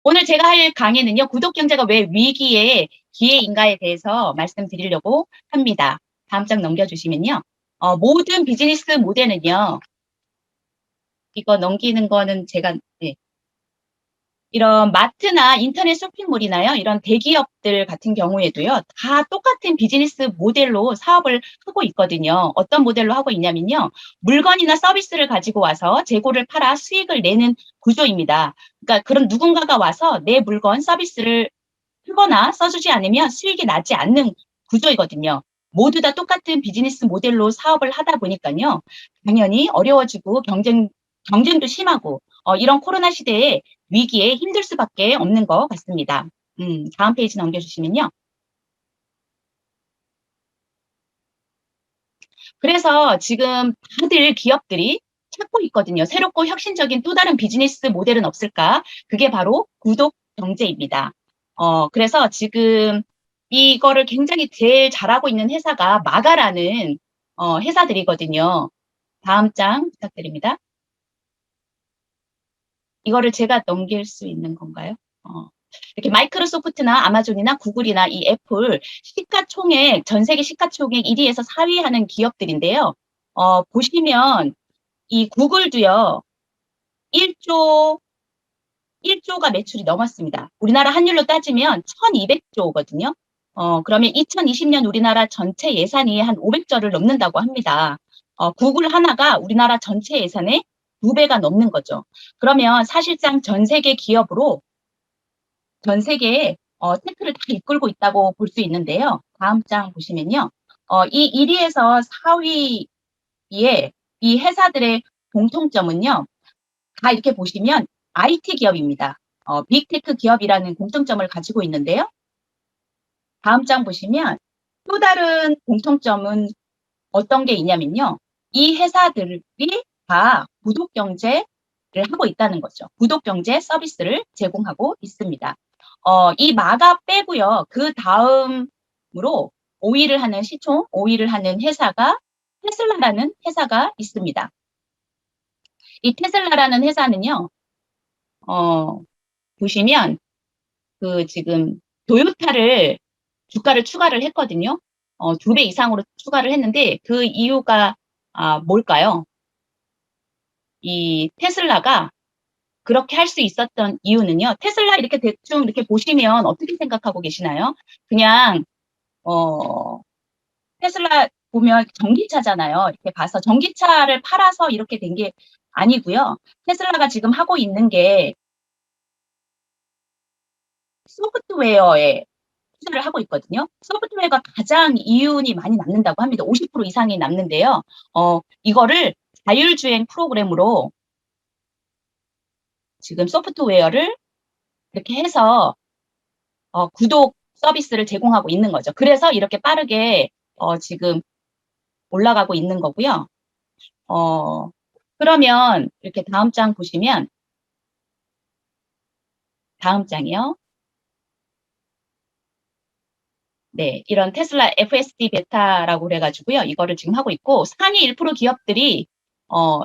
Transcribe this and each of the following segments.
오늘 제가 할 강의는요, 구독 경제가 왜 위기에 기회인가에 대해서 말씀드리려고 합니다. 다음 장 넘겨주시면요. 모든 비즈니스 모델은요, 이거 넘기는 거는 제가, 네, 이런 마트나 인터넷 쇼핑몰이나요, 이런 대기업들 같은 경우에도요, 다 똑같은 비즈니스 모델로 사업을 하고 있거든요. 어떤 모델로 하고 있냐면요, 물건이나 서비스를 가지고 와서 재고를 팔아 수익을 내는 구조입니다. 그러니까 그런 누군가가 와서 내 물건, 서비스를 쓰거나 써주지 않으면 수익이 나지 않는 구조이거든요. 모두 다 똑같은 비즈니스 모델로 사업을 하다 보니까요, 당연히 어려워지고 경쟁도 심하고, 이런 코로나 시대에 위기에 힘들 수밖에 없는 것 같습니다. 다음 페이지 넘겨주시면요. 그래서 지금 다들 기업들이 찾고 있거든요. 새롭고 혁신적인 또 다른 비즈니스 모델은 없을까? 그게 바로 구독 경제입니다. 그래서 지금 이거를 굉장히 제일 잘하고 있는 회사가 마가라는 회사들이거든요. 다음 장 부탁드립니다. 이거를 제가 넘길 수 있는 건가요? 어, 이렇게 마이크로소프트나 아마존이나 구글이나 이 애플 시가총액, 전 세계 시가총액 1위에서 4위 하는 기업들인데요. 보시면 이 구글도요, 1조, 1조가 매출이 넘었습니다. 우리나라 환율로 따지면 1200조거든요. 그러면 2020년 우리나라 전체 예산이 한 500조를 넘는다고 합니다. 구글 하나가 우리나라 전체 예산의 2배가 넘는 거죠. 그러면 사실상 전 세계 기업으로 전 세계에 테크를 다 이끌고 있다고 볼 수 있는데요. 다음 장 보시면요. 이 1위에서 4위에 이 회사들의 공통점은요. 다 이렇게 보시면 IT 기업입니다. 빅테크 기업이라는 공통점을 가지고 있는데요. 다음 장 보시면 또 다른 공통점은 어떤 게 있냐면요. 이 회사들이 다 구독 경제를 하고 있다는 거죠. 구독 경제 서비스를 제공하고 있습니다. 이 마가 빼고요. 그 다음으로 5위를 하는 시총 5위를 하는 회사가 테슬라라는 회사가 있습니다. 이 테슬라라는 회사는요. 어, 보시면 그 지금 토요타를 주가를 추가를 했거든요. 2배 이상으로 추가를 했는데 그 이유가 뭘까요? 이 테슬라가 그렇게 할 수 있었던 이유는요. 테슬라 이렇게 대충 이렇게 보시면 어떻게 생각하고 계시나요? 그냥 어, 테슬라 보면 전기차잖아요. 이렇게 봐서 전기차를 팔아서 이렇게 된 게 아니고요. 테슬라가 지금 하고 있는 게 소프트웨어에 투자를 하고 있거든요. 소프트웨어가 가장 이윤이 많이 남는다고 합니다. 50% 이상이 남는데요. 이거를 자율주행 프로그램으로 지금 소프트웨어를 이렇게 해서 구독 서비스를 제공하고 있는 거죠. 그래서 이렇게 빠르게 지금 올라가고 있는 거고요. 어, 그러면 이렇게 다음 장 보시면 다음 장이요. 네, 이런 테슬라 FSD 베타라고 그래가지고요. 이거를 지금 하고 있고 상위 1% 기업들이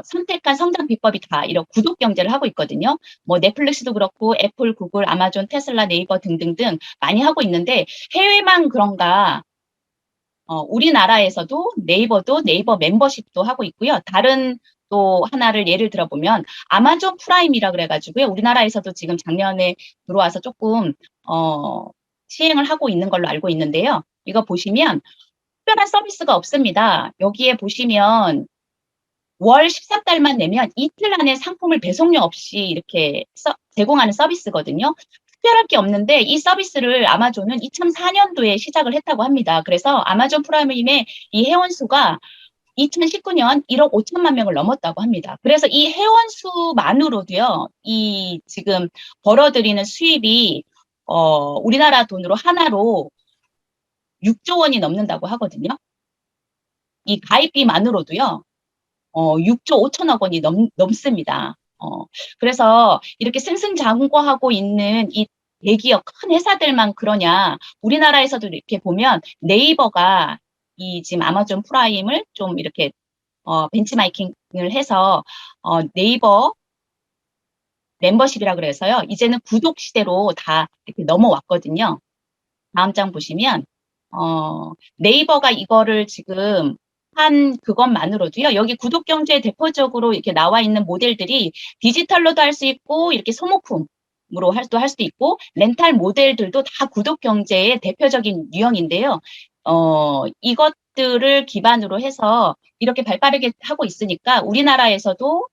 선택한 성장 비법이 다 이런 구독 경제를 하고 있거든요. 뭐 넷플릭스도 그렇고 애플, 구글, 아마존, 테슬라, 네이버 등등등 많이 하고 있는데 해외만 그런가? 우리나라에서도 네이버도 네이버 멤버십도 하고 있고요. 다른 또 하나를 예를 들어보면 아마존 프라임이라 그래가지고요. 우리나라에서도 지금 작년에 들어와서 조금 시행을 하고 있는 걸로 알고 있는데요. 이거 보시면 특별한 서비스가 없습니다. 여기에 보시면 월 14달만 내면 이틀 안에 상품을 배송료 없이 이렇게 제공하는 서비스거든요. 특별할 게 없는데 이 서비스를 아마존은 2004년도에 시작을 했다고 합니다. 그래서 아마존 프라임의 이 회원수가 2019년 1억 5천만 명을 넘었다고 합니다. 그래서 이 회원수만으로도요, 이 지금 벌어들이는 수입이 우리나라 돈으로 하나로 6조 원이 넘는다고 하거든요. 이 가입비만으로도요. 6조 5천억 원이 넘습니다. 그래서 이렇게 승승장구하고 있는 이 대기업 큰 회사들만 그러냐. 우리나라에서도 이렇게 보면 네이버가 이 지금 아마존 프라임을 좀 이렇게 벤치마이킹을 해서 네이버 멤버십이라 그래서요. 이제는 구독 시대로 다 이렇게 넘어왔거든요. 다음 장 보시면 네이버가 이거를 지금 한 그것만으로도요. 여기 구독 경제에 대표적으로 이렇게 나와 있는 모델들이 디지털로도 할 수 있고 이렇게 소모품으로 할 수도 있고 렌탈 모델들도 다 구독 경제의 대표적인 유형인데요. 이것들을 기반으로 해서 이렇게 발빠르게 하고 있으니까 우리나라에서도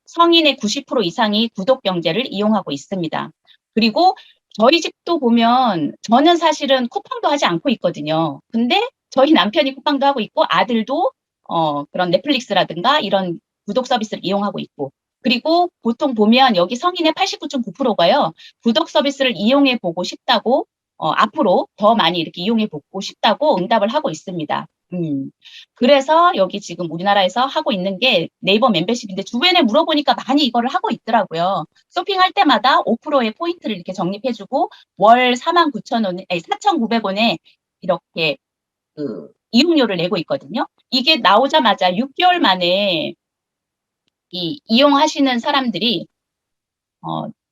성인의 90% 이상이 구독 경제를 이용하고 있습니다. 그리고 저희 집도 보면 저는 사실은 쿠팡도 하지 않고 있거든요. 근데 저희 남편이 쿠팡도 하고 있고 아들도 그런 넷플릭스라든가 이런 구독 서비스를 이용하고 있고 그리고 보통 보면 여기 성인의 89.9%가요. 구독 서비스를 이용해 보고 싶다고 앞으로 더 많이 이렇게 이용해 보고 싶다고 응답을 하고 있습니다. 그래서 여기 지금 우리나라에서 하고 있는 게 네이버 멤버십인데 주변에 물어보니까 많이 이거를 하고 있더라고요. 쇼핑할 때마다 5%의 포인트를 이렇게 적립해주고 월 49,000원, 아니 4,900원에 이렇게 그 이용료를 내고 있거든요. 이게 나오자마자 6개월 만에 이용하시는 사람들이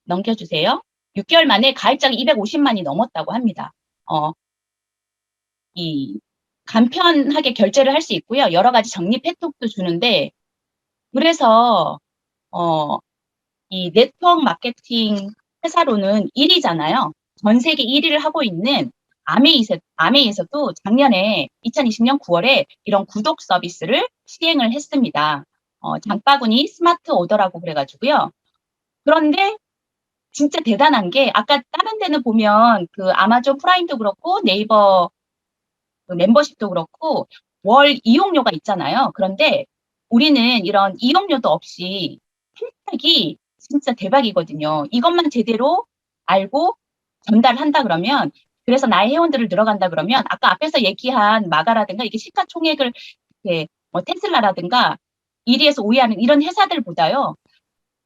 넘겨주세요. 6개월 만에 가입자가 250만이 넘었다고 합니다. 이 간편하게 결제를 할 수 있고요. 여러 가지 적립 혜택도 주는데 그래서 이 네트워크 마케팅 회사로는 1위잖아요. 전 세계 1위를 하고 있는 아메이에서도 작년에 2020년 9월에 이런 구독 서비스를 시행을 했습니다. 장바구니 스마트 오더라고 그래가지고요. 그런데 진짜 대단한 게 아까 다른 데는 보면 그 아마존 프라임도 그렇고 네이버 그 멤버십도 그렇고 월 이용료가 있잖아요. 그런데 우리는 이런 이용료도 없이 혜택이 진짜 대박이거든요. 이것만 제대로 알고 전달한다 그러면 그래서 나의 회원들을 들어간다 그러면 아까 앞에서 얘기한 마가라든가 이게 시가총액을 이렇게 테슬라라든가 1위에서 5위 하는 이런 회사들보다요.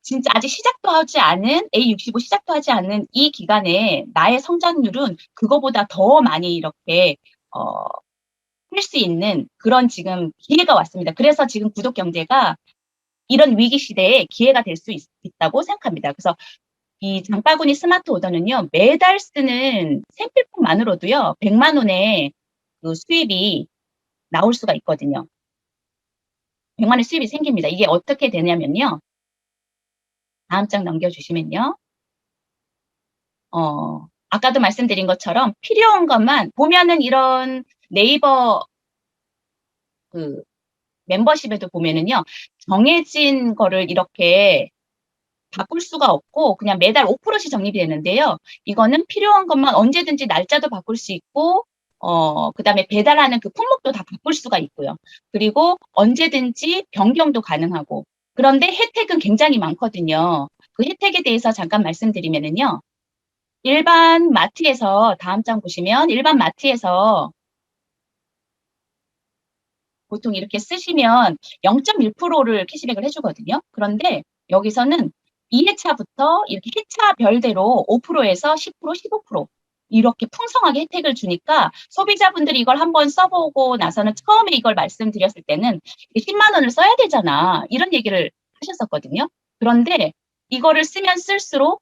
진짜 아직 시작도 하지 않은 A65 시작도 하지 않은 이 기간에 나의 성장률은 그거보다 더 많이 이렇게 할 수 있는 그런 지금 기회가 왔습니다. 그래서 지금 구독 경제가 이런 위기 시대에 기회가 될 수 있다고 생각합니다. 그래서 이 장바구니 스마트 오더는요, 매달 쓰는 생필품만으로도요, 100만 원의 그 수입이 나올 수가 있거든요. 100만 원 수입이 생깁니다. 이게 어떻게 되냐면요. 다음 장 넘겨주시면요. 아까도 말씀드린 것처럼 필요한 것만 보면은 이런 네이버 그 멤버십에도 보면은요, 정해진 거를 이렇게 바꿀 수가 없고 그냥 매달 5%씩 적립이 되는데요. 이거는 필요한 것만 언제든지 날짜도 바꿀 수 있고 그다음에 배달하는 그 품목도 다 바꿀 수가 있고요. 그리고 언제든지 변경도 가능하고 그런데 혜택은 굉장히 많거든요. 그 혜택에 대해서 잠깐 말씀드리면은요. 일반 마트에서 다음 장 보시면 일반 마트에서 보통 이렇게 쓰시면 0.1%를 캐시백을 해주거든요. 그런데 여기서는 2회차부터 이렇게 회차별대로 5%에서 10%, 15% 이렇게 풍성하게 혜택을 주니까 소비자분들이 이걸 한번 써보고 나서는 처음에 이걸 말씀드렸을 때는 10만 원을 써야 되잖아. 이런 얘기를 하셨었거든요. 그런데 이거를 쓰면 쓸수록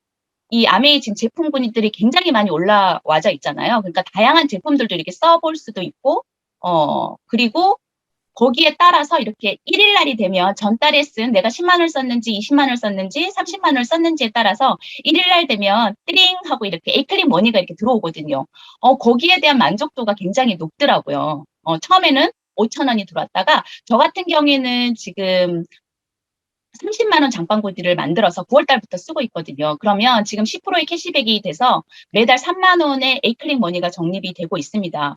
이 아메이징 제품군들이 굉장히 많이 올라와져 있잖아요. 그러니까 다양한 제품들도 이렇게 써볼 수도 있고, 그리고 거기에 따라서 이렇게 1일 날이 되면 전달에 쓴 내가 10만 원을 썼는지 20만 원을 썼는지 30만 원을 썼는지에 따라서 1일 날 되면 띠링 하고 이렇게 에이클릭 머니가 이렇게 들어오거든요. 거기에 대한 만족도가 굉장히 높더라고요. 처음에는 5천 원이 들어왔다가 저 같은 경우에는 지금 30만 원 장바구니를 만들어서 9월 달부터 쓰고 있거든요. 그러면 지금 10%의 캐시백이 돼서 매달 3만 원의 에이클릭 머니가 적립이 되고 있습니다.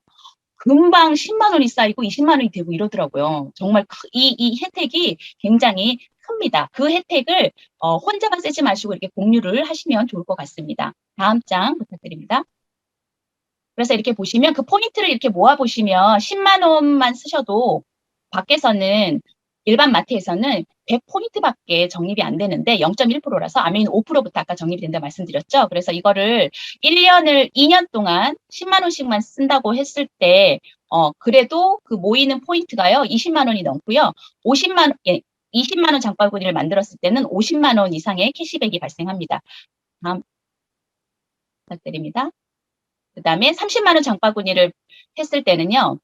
금방 10만 원이 쌓이고 20만 원이 되고 이러더라고요. 정말 이 혜택이 굉장히 큽니다. 그 혜택을 혼자만 쓰지 마시고 이렇게 공유를 하시면 좋을 것 같습니다. 다음 장 부탁드립니다. 그래서 이렇게 보시면 그 포인트를 이렇게 모아 보시면 10만 원만 쓰셔도 밖에서는 일반 마트에서는 100포인트밖에 적립이 안 되는데 0.1%라서 아메이는 5%부터 아까 적립이 된다 말씀드렸죠. 그래서 이거를 2년 동안 10만 원씩만 쓴다고 했을 때 그래도 그 모이는 포인트가요. 20만 원이 넘고요. 50만 예, 20만 원 장바구니를 만들었을 때는 50만 원 이상의 캐시백이 발생합니다. 다음 부탁드립니다. 그다음에 30만 원 장바구니를 했을 때는요.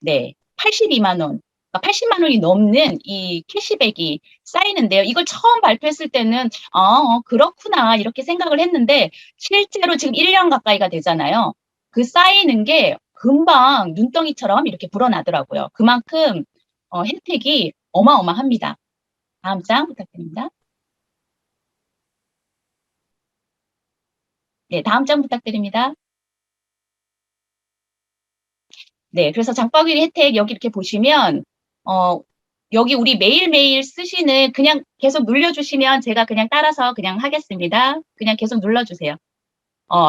네. 82만 원. 그러니까 80만 원이 넘는 이 캐시백이 쌓이는데요. 이걸 처음 발표했을 때는 '아 그렇구나.' 이렇게 생각을 했는데 실제로 지금 1년 가까이가 되잖아요. 그 쌓이는 게 금방 눈덩이처럼 이렇게 불어나더라고요. 그만큼 혜택이 어마어마합니다. 다음 장 부탁드립니다. 네. 다음 장 부탁드립니다. 네. 그래서 장바구니 혜택 여기 이렇게 보시면 어 여기 우리 매일매일 쓰시는 그냥 계속 눌러 주시면 제가 그냥 따라서 그냥 하겠습니다. 그냥 계속 눌러 주세요.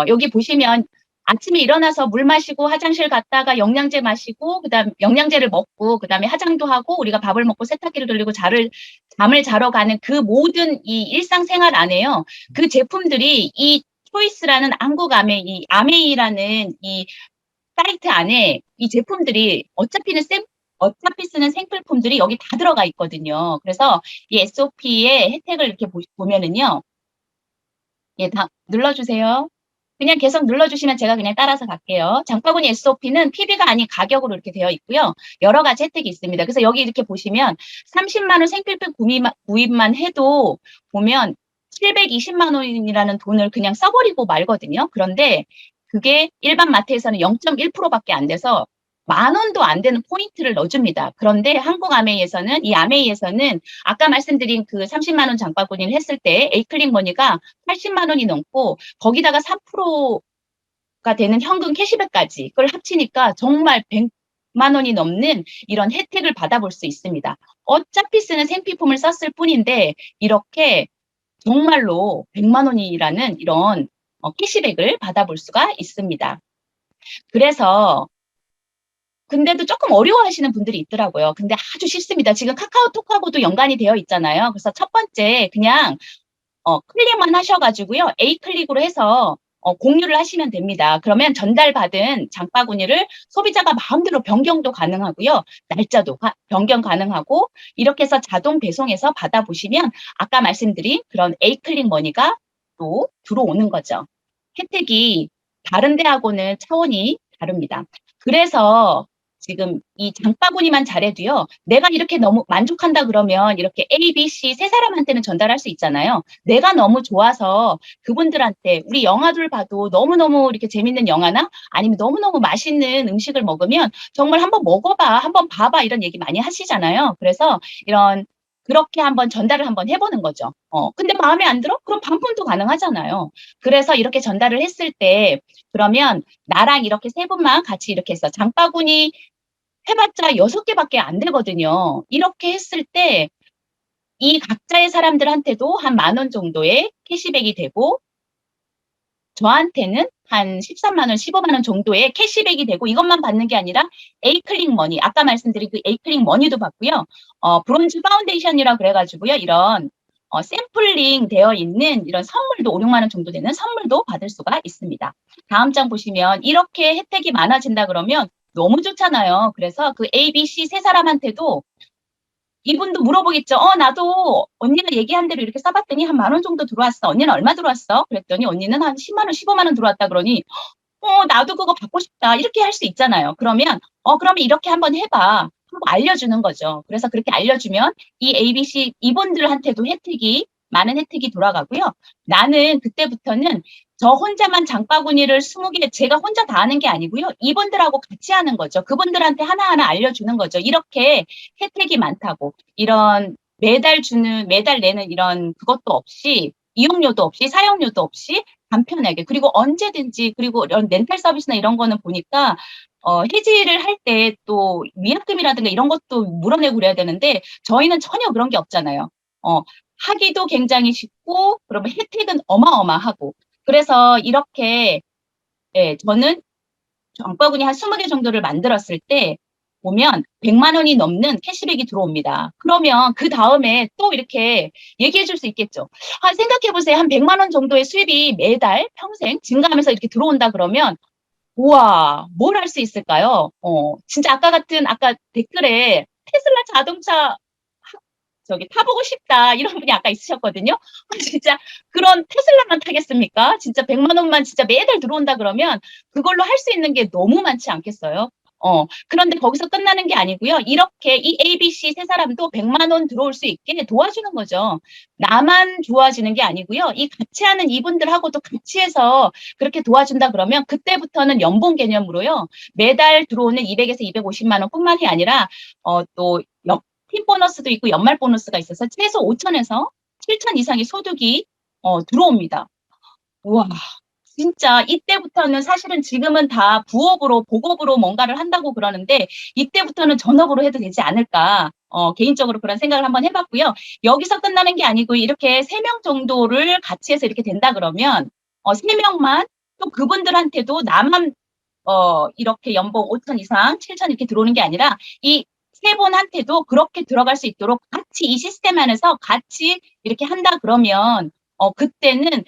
여기 보시면 아침에 일어나서 물 마시고 화장실 갔다가 영양제 마시고 그다음 영양제를 먹고 그다음에 화장도 하고 우리가 밥을 먹고 세탁기를 돌리고 잠을 자러 가는 그 모든 이 일상생활 안에요. 그 제품들이 이 초이스라는 한국 아메이라는 이 사이트 안에 이 제품들이 어차피 쓰는 생필품들이 여기 다 들어가 있거든요. 그래서 이 SOP의 혜택을 이렇게 보면은요. 예, 다 눌러주세요. 그냥 계속 눌러주시면 제가 그냥 따라서 갈게요. 장바구니 SOP는 PB가 아닌 가격으로 이렇게 되어 있고요. 여러 가지 혜택이 있습니다. 그래서 여기 이렇게 보시면 30만 원 생필품 구입만 해도 보면 720만 원이라는 돈을 그냥 써버리고 말거든요. 그런데 그게 일반 마트에서는 0.1%밖에 안 돼서 10,000원도 안 되는 포인트를 넣어줍니다. 그런데 한국 아메이에서는 아까 말씀드린 그 30만 원 장바구니를 했을 때 에이클릭 머니가 80만 원이 넘고 거기다가 4%가 되는 현금 캐시백까지 그걸 합치니까 정말 100만 원이 넘는 이런 혜택을 받아볼 수 있습니다. 어차피 쓰는 생필품을 썼을 뿐인데 이렇게 정말로 100만 원이라는 이런 캐시백을 받아볼 수가 있습니다. 그래서 근데도 조금 어려워하시는 분들이 있더라고요. 근데 아주 쉽습니다. 지금 카카오톡하고도 연관이 되어 있잖아요. 그래서 첫 번째 그냥 클릭만 하셔 가지고요. A 클릭으로 해서 공유를 하시면 됩니다. 그러면 전달받은 장바구니를 소비자가 마음대로 변경도 가능하고요. 날짜도 변경 가능하고 이렇게 해서 자동 배송해서 받아보시면 아까 말씀드린 그런 A 클릭 머니가 또 들어오는 거죠. 혜택이 다른 데하고는 차원이 다릅니다. 그래서 지금 이 장바구니만 잘해도요. 내가 이렇게 너무 만족한다 그러면 이렇게 A, B, C 세 사람한테는 전달할 수 있잖아요. 내가 너무 좋아서 그분들한테 우리 영화를 봐도 너무너무 이렇게 재밌는 영화나 아니면 너무너무 맛있는 음식을 먹으면 정말 "한번 먹어 봐. 한번 봐 봐." 이런 얘기 많이 하시잖아요. 그래서 그렇게 한번 전달을 한번 해 보는 거죠. 근데 마음에 안 들어? 그럼 반품도 가능하잖아요. 그래서 이렇게 전달을 했을 때 그러면 나랑 이렇게 세 분만 같이 이렇게 해서 장바구니 해 봤자 6개밖에 안 되거든요. 이렇게 했을 때 이 각자의 사람들한테도 한 10,000원 정도의 캐시백이 되고 저한테는 한 13만 원, 15만 원 정도의 캐시백이 되고 이것만 받는 게 아니라 에이클릭 머니, 아까 말씀드린 그 에이클릭 머니도 받고요. 브론즈 파운데이션이라 그래 가지고요. 이런 샘플링 되어 있는 이런 선물도 5-6만 원 정도 되는 선물도 받을 수가 있습니다. 다음 장 보시면 이렇게 혜택이 많아진다 그러면 너무 좋잖아요. 그래서 그 A, B, C 세 사람한테도 이분도 물어보겠죠. 나도 언니가 얘기한 대로 이렇게 써봤더니 한 10,000원 정도 들어왔어. 언니는 얼마 들어왔어? 그랬더니 언니는 한 10만 원, 15만 원 들어왔다 그러니 나도 그거 받고 싶다. 이렇게 할 수 있잖아요. 그러면 그러면 이렇게 한번 해봐. 하고 알려주는 거죠. 그래서 그렇게 알려주면 이 ABC 이분들한테도 많은 혜택이 돌아가고요. 나는 그때부터는 저 혼자만 장바구니를 20개 제가 혼자 다 하는 게 아니고요. 이분들하고 같이 하는 거죠. 그분들한테 하나하나 알려주는 거죠. 이렇게 혜택이 많다고. 이런 매달 내는 이런 그것도 없이 이용료도 없이 사용료도 없이 간편하게 그리고 언제든지 그리고 이런 렌탈 서비스나 이런 거는 보니까 해지를 할 때 또 위약금이라든가 이런 것도 물어내고 그래야 되는데 저희는 전혀 그런 게 없잖아요. 하기도 굉장히 쉽고 그러면 혜택은 어마어마하고 그래서 이렇게 예 저는 장바구니 한 20개 정도를 만들었을 때 보면 100만 원이 넘는 캐시백이 들어옵니다. 그러면 그다음에 또 이렇게 얘기해 줄 수 있겠죠. 생각해 보세요. 한 100만 원 정도의 수입이 매달 평생 증가하면서 이렇게 들어온다 그러면 우와 뭘 할 수 있을까요? 진짜 아까 댓글에 테슬라 자동차 저기 타보고 싶다 이런 분이 아까 있으셨거든요. 진짜 그런 테슬라만 타겠습니까? 진짜 100만 원만 진짜 매달 들어온다 그러면 그걸로 할 수 있는 게 너무 많지 않겠어요? 그런데 거기서 끝나는 게 아니고요. 이렇게 이 ABC 세 사람도 100만 원 들어올 수 있게 도와주는 거죠. 나만 좋아지는 게 아니고요. 이 같이 하는 이분들하고도 같이 해서 그렇게 도와준다 그러면 그때부터는 연봉 개념으로요. 매달 들어오는 200에서 250만 원뿐만이 아니라 또 팀 보너스도 있고 연말 보너스가 있어서 최소 5천에서 7천 이상의 소득이 들어옵니다. 우와. 진짜 이때부터는 사실은 지금은 다 부업으로 복업으로 뭔가를 한다고 그러는데 이때부터는 전업으로 해도 되지 않을까 개인적으로 그런 생각을 한번 해봤고요. 여기서 끝나는 게 아니고 이렇게 3명 정도를 같이 해서 이렇게 된다 그러면 3명만 또 그분들한테도 나만 이렇게 연봉 5천 이상 7천 이렇게 들어오는 게 아니라 이 세 분한테도 그렇게 들어갈 수 있도록 같이 이 시스템 안에서 같이 이렇게 한다 그러면 그때는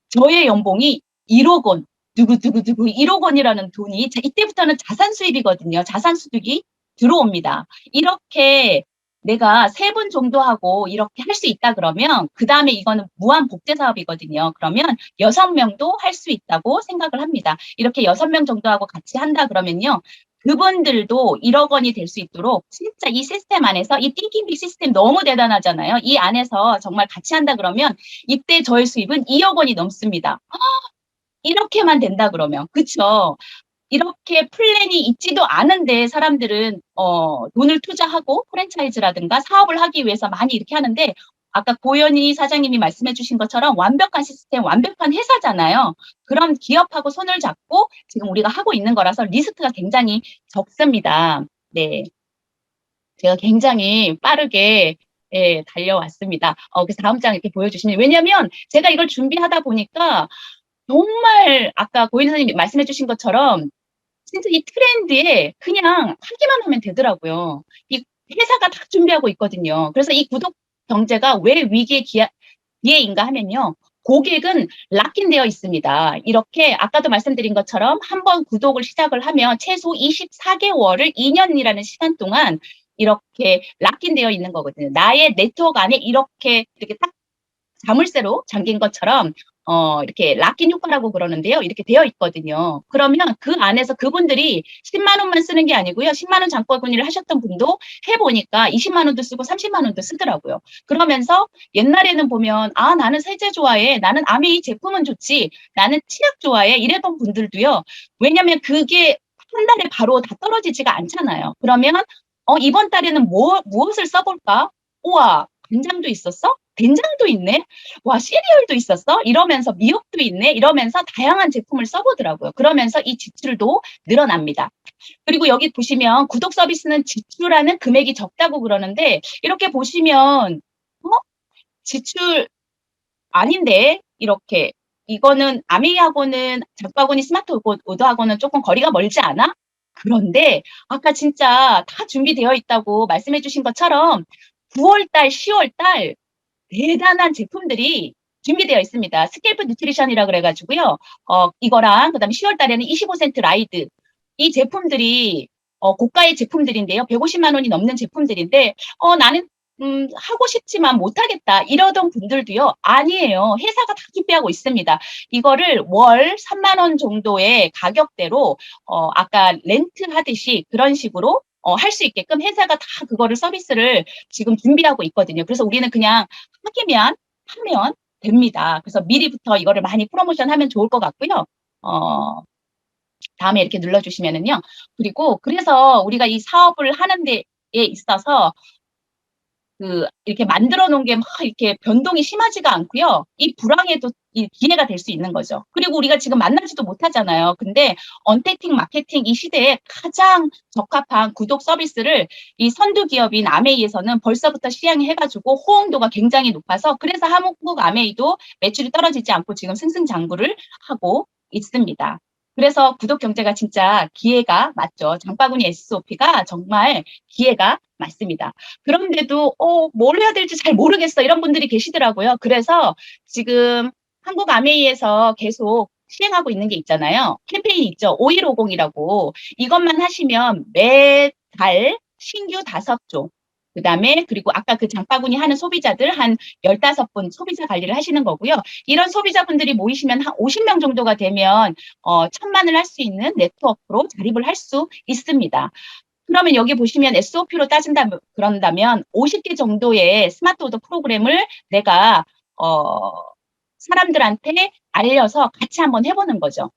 저의 연봉이 1억 원, 누구 1억 원이라는 돈이 이때부터는 자산 수입이거든요. 자산 소득이 들어옵니다. 이렇게 내가 3분 정도 하고 이렇게 할 수 있다 그러면 그 다음에 이거는 무한 복제 사업이거든요. 그러면 6명도 할 수 있다고 생각을 합니다. 이렇게 6명 정도 하고 같이 한다 그러면요. 그분들도 1억 원이 될 수 있도록 진짜 이 시스템 안에서 이 띵킹빅 시스템 너무 대단하잖아요. 이 안에서 정말 같이 한다 그러면 이때 저의 수입은 2억 원이 넘습니다. 이렇게만 된다 그러면 그쵸? 이렇게 플랜이 있지도 않은데 사람들은 돈을 투자하고 프랜차이즈라든가 사업을 하기 위해서 많이 이렇게 하는데 아까 고현희 사장님이 말씀해 주신 것처럼 완벽한 시스템, 완벽한 회사잖아요. 그런 기업하고 손을 잡고 지금 우리가 하고 있는 거라서 리스크가 굉장히 적습니다. 네. 제가 굉장히 빠르게 예, 달려왔습니다. 그래서 다음 장 이렇게 보여주시면 왜냐면 제가 이걸 준비하다 보니까 정말 아까 고인 선생님이 말씀해 주신 것처럼 진짜 이 트렌드에 그냥 하기만 하면 되더라고요. 이 회사가 다 준비하고 있거든요. 그래서 이 구독 경제가 왜 위기의 기회인가 하면요. 고객은 락인되어 있습니다. 이렇게 아까도 말씀드린 것처럼 한번 구독을 시작을 하면 최소 24개월을 2년이라는 시간 동안 이렇게 락인되어 있는 거거든요. 나의 네트워크 안에 이렇게 딱 자물쇠로 잠긴 것처럼 이렇게 락인 효과라고 그러는데요. 이렇게 되어 있거든요. 그러면 그 안에서 그분들이 10만 원만 쓰는 게 아니고요. 10만 원 장바구니를 하셨던 분도 해보니까 20만 원도 쓰고 30만 원도 쓰더라고요. 그러면서 옛날에는 보면 아 나는 세제 좋아해. 나는 아메이 제품은 좋지. 나는 치약 좋아해. 이랬던 분들도요. 왜냐면 그게 한 달에 바로 다 떨어지지가 않잖아요. 그러면 이번 달에는 무엇을 써볼까? 우와 간장도 있었어? 된장도 있네? 와, 시리얼도 있었어? 이러면서 미역도 있네? 이러면서 다양한 제품을 써보더라고요. 그러면서 이 지출도 늘어납니다. 그리고 여기 보시면 구독 서비스는 지출하는 금액이 적다고 그러는데 이렇게 보시면 지출 아닌데 이렇게 이거는 아메이하고는 장바구니 스마트 오더하고는 조금 거리가 멀지 않아? 그런데 아까 진짜 다 준비되어 있다고 말씀해 주신 것처럼 9월달, 10월달 대단한 제품들이 준비되어 있습니다. 스켈프 뉴트리션이라 그래가지고요. 이거랑 그다음에 10월 달에는 25센트 라이드 이 제품들이 고가의 제품들인데요. 150만 원이 넘는 제품들인데 나는 하고 싶지만 못하겠다 이러던 분들도요. 아니에요. 회사가 다 준비하고 있습니다. 이거를 월 3만 원 정도의 가격대로 아까 렌트 하듯이 그런 식으로 할 수 있게끔 회사가 다 그거를 서비스를 지금 준비하고 있거든요. 그래서 우리는 그냥 하면 됩니다. 그래서 미리부터 이거를 많이 프로모션하면 좋을 것 같고요. 다음에 이렇게 눌러주시면은요. 그리고 그래서 우리가 이 사업을 하는 데에 있어서 이렇게 만들어 놓은 게 막 이렇게 변동이 심하지가 않고요. 이 불황에도 이 기회가 될 수 있는 거죠. 그리고 우리가 지금 만나지도 못하잖아요. 근데 언택팅 마케팅 이 시대에 가장 적합한 구독 서비스를 이 선두 기업인 아메이에서는 벌써부터 시행해가지고 호응도가 굉장히 높아서 그래서 한국 아메이도 매출이 떨어지지 않고 지금 승승장구를 하고 있습니다. 그래서 구독 경제가 진짜 기회가 맞죠. 장바구니 SOP가 정말 기회가 맞습니다. 그런데도 뭘 해야 될지 잘 모르겠어 이런 분들이 계시더라고요. 그래서 지금 한국 아메이에서 계속 시행하고 있는 게 있잖아요. 캠페인이 있죠. 5150이라고. 이것만 하시면 매달 신규 5종 그다음에 그리고 아까 그 장바구니 하는 소비자들 한 15분 소비자 관리를 하시는 거고요. 이런 소비자분들이 모이시면 한 50명 정도가 되면 천만을 할 수 있는 네트워크로 자립을 할 수 있습니다. 그러면 여기 보시면 SOP로 그런다면 50개 정도의 스마트 오더 프로그램을 내가 사람들한테 알려서 같이 한번 해보는 거죠.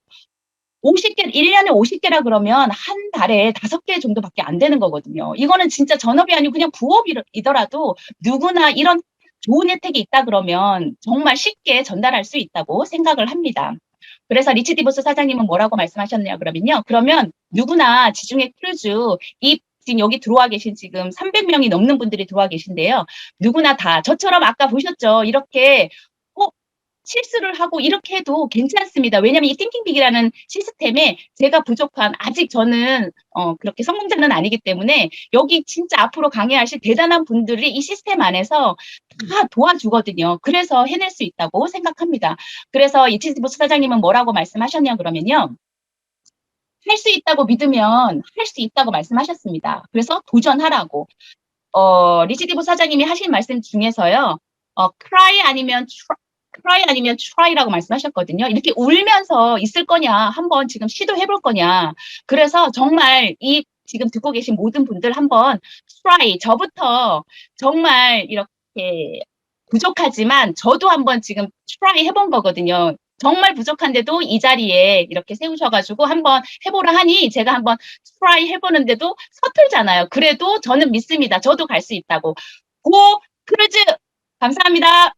50개, 1년에 50개라 그러면 한 달에 5개 정도밖에 안 되는 거거든요. 이거는 진짜 전업이 아니고 그냥 부업이더라도 누구나 이런 좋은 혜택이 있다 그러면 정말 쉽게 전달할 수 있다고 생각을 합니다. 그래서 리치디보스 사장님은 뭐라고 말씀하셨냐 그러면요. 그러면 누구나 지중해 크루즈 지금 여기 들어와 계신 지금 300명이 넘는 분들이 들어와 계신데요. 누구나 다 저처럼 아까 보셨죠. 이렇게 어, 실수를 하고 이렇게 해도 괜찮습니다. 왜냐하면 이 띵킹빅이라는 시스템에 제가 부족한 아직 저는 그렇게 성공자는 아니기 때문에 여기 진짜 앞으로 강의하실 대단한 분들이 이 시스템 안에서 다 도와주거든요. 그래서 해낼 수 있다고 생각합니다. 그래서 이치스보스 사장님은 뭐라고 말씀하셨냐 그러면요. 할 수 있다고 믿으면 할 수 있다고 말씀하셨습니다. 그래서 도전하라고. 리치디보 사장님이 하신 말씀 중에서요. cry 아니면 try라고 말씀하셨거든요. 이렇게 울면서 있을 거냐, 한번 지금 시도해 볼 거냐. 그래서 정말 이 지금 듣고 계신 모든 분들 한번 try, 저부터 정말 이렇게 부족하지만 저도 한번 지금 try 해본 거거든요. 정말 부족한데도 이 자리에 이렇게 세우셔가지고 한번 해보라 하니 제가 한번 try 해보는데도 서툴잖아요. 그래도 저는 믿습니다. 저도 갈 수 있다고. 고 크루즈! 감사합니다.